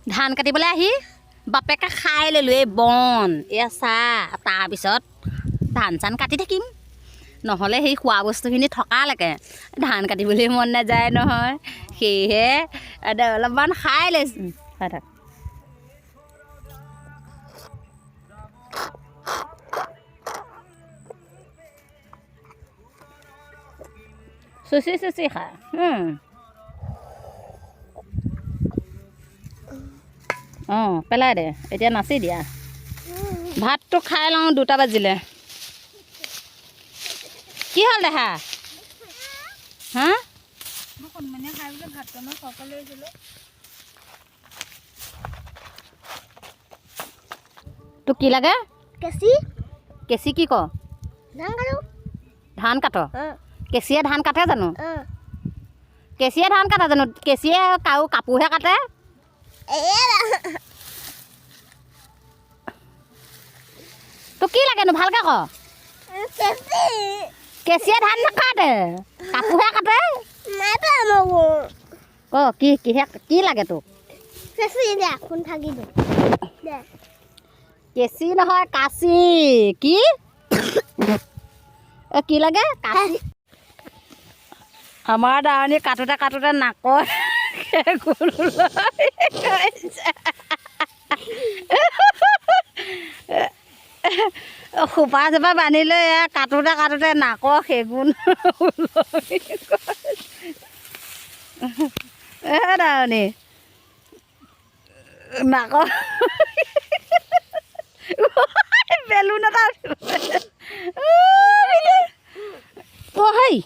ধান কাটিবলৈ আহি বাপেকে খাই ল'লোঁ এই বন এয়া চাহ তাৰপিছত ধান চান কাটি থাকিম নহ'লে সেই খোৱা বস্তুখিনি থকালৈকে ধান কাটিবলৈ মন নাযায় নহয় সেয়েহে অলপমান খাই লৈছোঁ খাই থাক চুচি চুচি খা অঁ পেলাই দে এতিয়া নাচি দিয়া ভাতটো খাই লওঁ 2টা বাজিলে কি হ'ল দেহা হা তোক কি লাগে কেঁচি কেঁচি কি ক ধান কাট কেঁচিয়ে ধান কাটে জানো কেঁচিয়ে ধান কাটে জানো কেঁচিয়ে কাপোৰহে কাটে তোক কি লাগেনো ভালকৈ ক কেঁচিয়ে ধান নাকাটে কাপোৰহে কাটে ক কি লাগে তোক কেঁচি নহয় কাঁচি কি কি লাগে কাঁচি আমাৰ দাৱনী কাটোতে কাটোতে নাকৰ সোপা চোপা বান্ধি লৈ কাটোতে কাটোতে নাকৰ সেগুন দাৱনী নাকৰ বেলুন এটা অ' হেই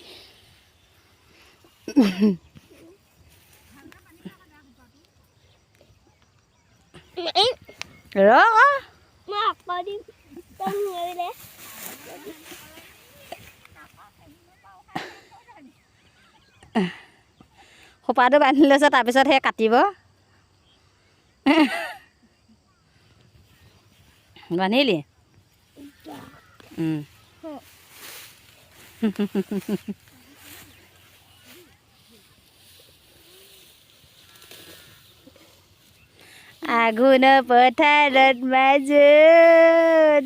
সোপাটো বান্ধি লৈছে তাৰপিছত সেই কাটিব বান্ধিলি আঘোণ পথাৰত মাজত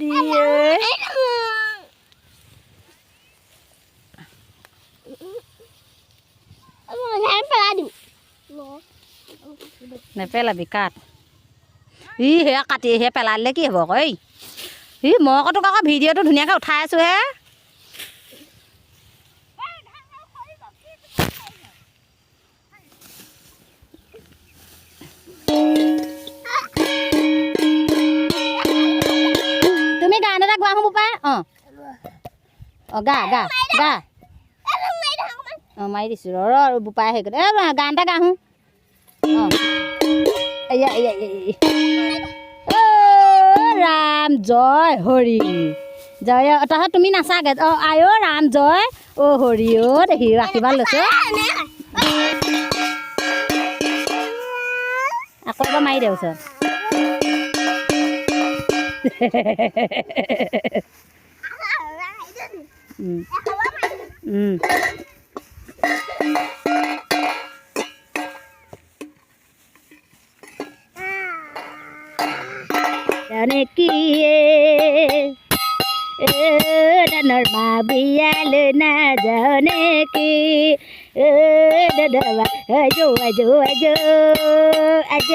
নেপেলাবি কাট সেয়া কাটি সেয়া পেলাই দিলে কি হ'ব আকৌ মই আকৌ তোক আকৌ ভিডিঅ'টো ধুনীয়াকৈ উঠাই আছোঁ হে তুমি গান এটা গোৱা হ'ব পাই গা গা গা মাৰি দিছোঁ ৰ বোপাই সেই গান এটা গাহোঁ ৰাম জয় হৰি জয় তহঁত তুমি নাচাগে আই ৰাম জয় হৰি দেখি ৰাখিবা লৈছোঁ আকৌ এবাৰ মাৰি দে ওচৰত ধানৰ বিয়াল নাযানে কি দাদা আজো আজো আজো আজো